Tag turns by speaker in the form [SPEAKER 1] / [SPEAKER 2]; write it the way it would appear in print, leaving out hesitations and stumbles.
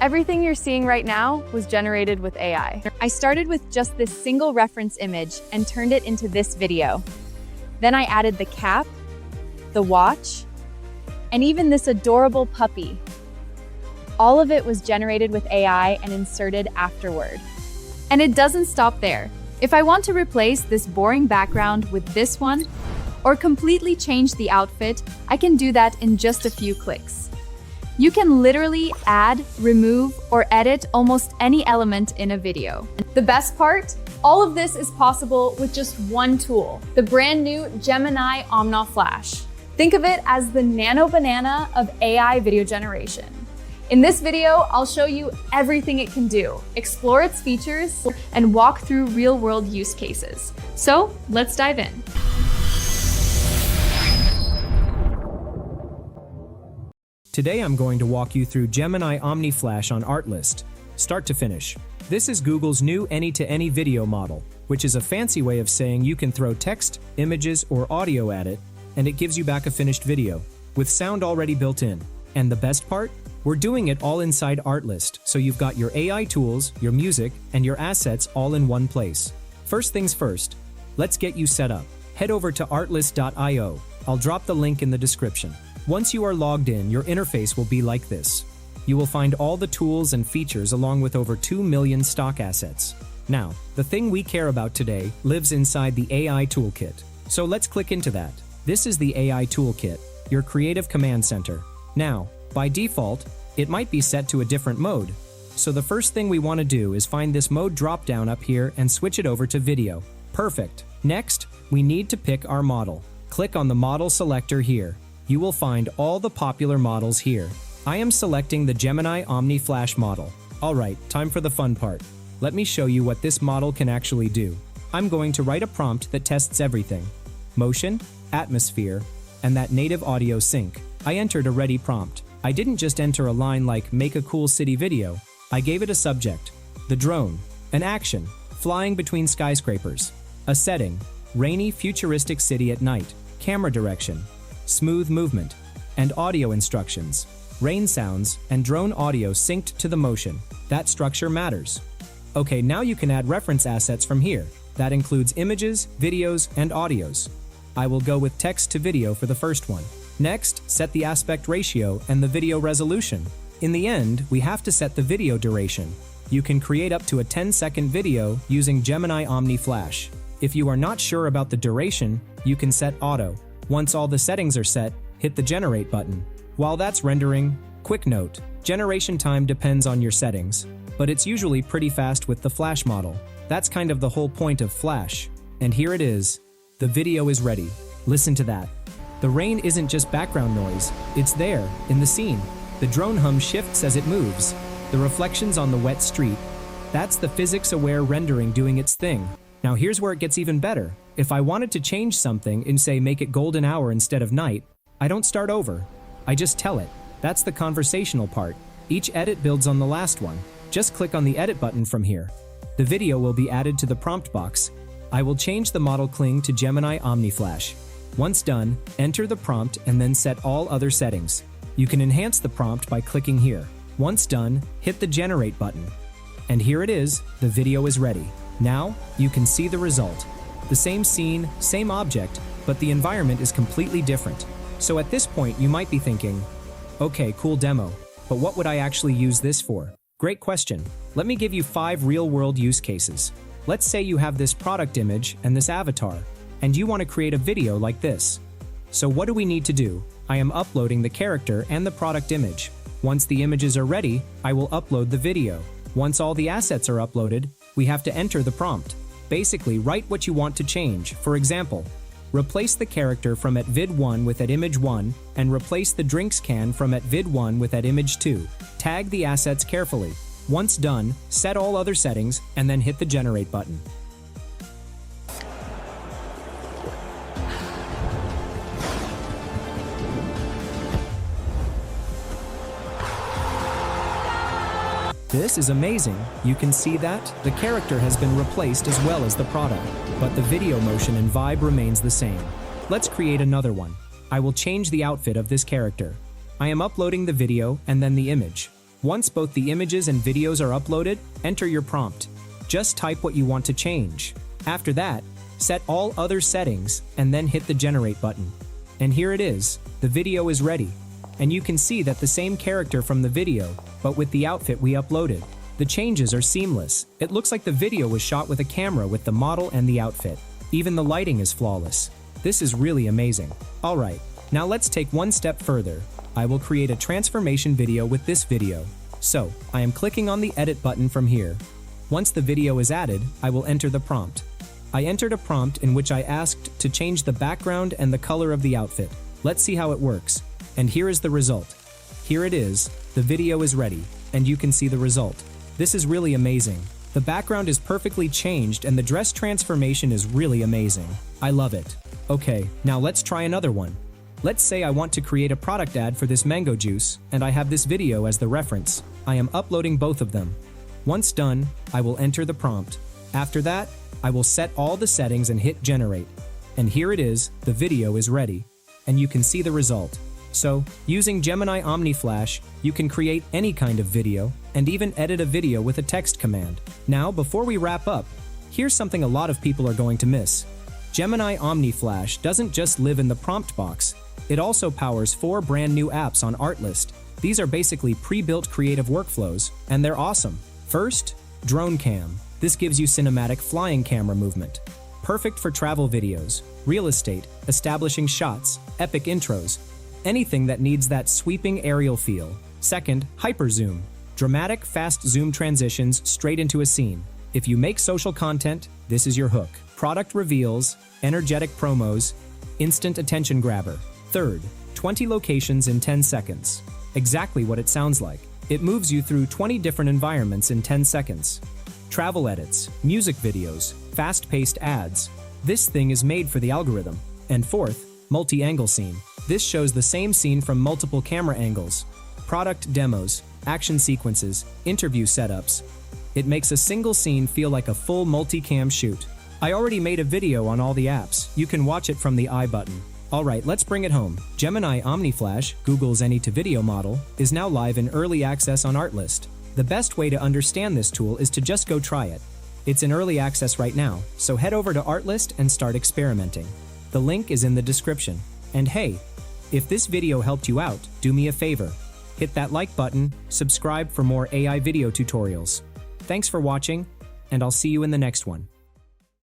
[SPEAKER 1] Everything you're seeing right now was generated with AI. I started with just this single reference image and turned it into this video. Then I added the cap, the watch, and even this adorable puppy. All of it was generated with AI and inserted afterward. And it doesn't stop there. If I want to replace this boring background with this one, or completely change the outfit, I can do that in just a few clicks. You can literally add, remove, or edit almost any element in a video. The best part? All of this is possible with just one tool, the brand new Gemini Omni Flash. Think of it as the nano banana of AI video generation. In this video, I'll show you everything it can do, explore its features, and walk through real-world use cases. So let's dive in.
[SPEAKER 2] Today I'm going to walk you through Gemini Omni Flash on Artlist, start to finish. This is Google's new any-to-any video model, which is a fancy way of saying you can throw text, images, or audio at it, and it gives you back a finished video, with sound already built in. And the best part? We're doing it all inside Artlist, so you've got your AI tools, your music, and your assets all in one place. First things first, let's get you set up. Head over to artlist.io. I'll drop the link in the description. Once you are logged in, your interface will be like this. You will find all the tools and features along with over 2 million stock assets. Now, the thing we care about today lives inside the AI toolkit. So let's click into that. This is the AI toolkit, your creative command center. Now, by default, it might be set to a different mode. So the first thing we want to do is find this mode drop-down up here and switch it over to video. Perfect. Next, we need to pick our model. Click on the model selector here. You will find all the popular models here. I am selecting the Gemini Omni Flash model. Alright, time for the fun part. Let me show you what this model can actually do. I'm going to write a prompt that tests everything. Motion, atmosphere, and that native audio sync. I entered a ready prompt. I didn't just enter a line like make a cool city video. I gave it a subject, the drone, an action, flying between skyscrapers, a setting, rainy futuristic city at night, camera direction, smooth movement, and audio instructions, rain sounds, and drone audio synced to the motion. That structure matters. Okay, now you can add reference assets from here. That includes images, videos, and audios. I will go with text to video for the first one. Next, set the aspect ratio and the video resolution. In the end, we have to set the video duration. You can create up to a 10-second video using Gemini Omni Flash. If you are not sure about the duration, you can set auto. Once all the settings are set, hit the generate button. While that's rendering, quick note, generation time depends on your settings, but it's usually pretty fast with the Flash model. That's kind of the whole point of Flash. And here it is. The video is ready. Listen to that. The rain isn't just background noise, it's there, in the scene. The drone hum shifts as it moves. The reflections on the wet street. That's the physics-aware rendering doing its thing. Now here's where it gets even better. If I wanted to change something and say make it golden hour instead of night, I don't start over. I just tell it. That's the conversational part. Each edit builds on the last one. Just click on the edit button from here. The video will be added to the prompt box. I will change the model cling to Gemini Omni Flash. Once done, enter the prompt and then set all other settings. You can enhance the prompt by clicking here. Once done, hit the generate button. And here it is, the video is ready. Now, you can see the result. The same scene, same object, but the environment is completely different. So at this point, you might be thinking, okay, cool demo, but what would I actually use this for? Great question. Let me give you 5 real-world use cases. Let's say you have this product image and this avatar, and you want to create a video like this. So what do we need to do? I am uploading the character and the product image. Once the images are ready, I will upload the video. Once all the assets are uploaded, we have to enter the prompt. Basically, write what you want to change. For example, replace the character from @vid1 with @image1 and replace the drinks can from @vid1 with @image2. Tag the assets carefully. Once done, set all other settings and then hit the generate button. This is amazing. You can see that the character has been replaced as well as the product, but the video motion and vibe remains the same. Let's create another one. I will change the outfit of this character. I am uploading the video and then the image. Once both the images and videos are uploaded, enter your prompt. Just type what you want to change. After that, set all other settings and then hit the generate button. And here it is, the video is ready. And you can see that the same character from the video, but with the outfit we uploaded. The changes are seamless. It looks like the video was shot with a camera with the model and the outfit. Even the lighting is flawless. This is really amazing. Alright, now let's take one step further. I will create a transformation video with this video. So, I am clicking on the edit button from here. Once the video is added, I will enter the prompt. I entered a prompt in which I asked to change the background and the color of the outfit. Let's see how it works. And here is the result. Here it is, the video is ready, and you can see the result. This is really amazing. The background is perfectly changed and the dress transformation is really amazing. I love it. Okay, now let's try another one. Let's say I want to create a product ad for this mango juice, and I have this video as the reference. I am uploading both of them. Once done, I will enter the prompt. After that, I will set all the settings and hit generate. And here it is, the video is ready. And you can see the result. So, using Gemini Omni Flash, you can create any kind of video, and even edit a video with a text command. Now, before we wrap up, here's something a lot of people are going to miss. Gemini Omni Flash doesn't just live in the prompt box. It also powers 4 brand new apps on Artlist. These are basically pre-built creative workflows, and they're awesome. First, Drone Cam. This gives you cinematic flying camera movement. Perfect for travel videos, real estate, establishing shots, epic intros, anything that needs that sweeping aerial feel. Second, Hyper Zoom. Dramatic, fast zoom transitions straight into a scene. If you make social content, this is your hook. Product reveals, energetic promos, instant attention grabber. Third, 20 locations in 10 seconds. Exactly what it sounds like. It moves you through 20 different environments in 10 seconds. Travel edits, music videos, fast-paced ads. This thing is made for the algorithm. And fourth, multi-angle scene. This shows the same scene from multiple camera angles. Product demos, action sequences, interview setups. It makes a single scene feel like a full multi-cam shoot. I already made a video on all the apps. You can watch it from the I button. Alright, let's bring it home. Gemini Omni Flash, Google's any-to-video model, is now live in early access on Artlist. The best way to understand this tool is to just go try it. It's in early access right now, so head over to Artlist and start experimenting. The link is in the description. And hey, if this video helped you out, do me a favor. Hit that like button, subscribe for more AI video tutorials. Thanks for watching, and I'll see you in the next one.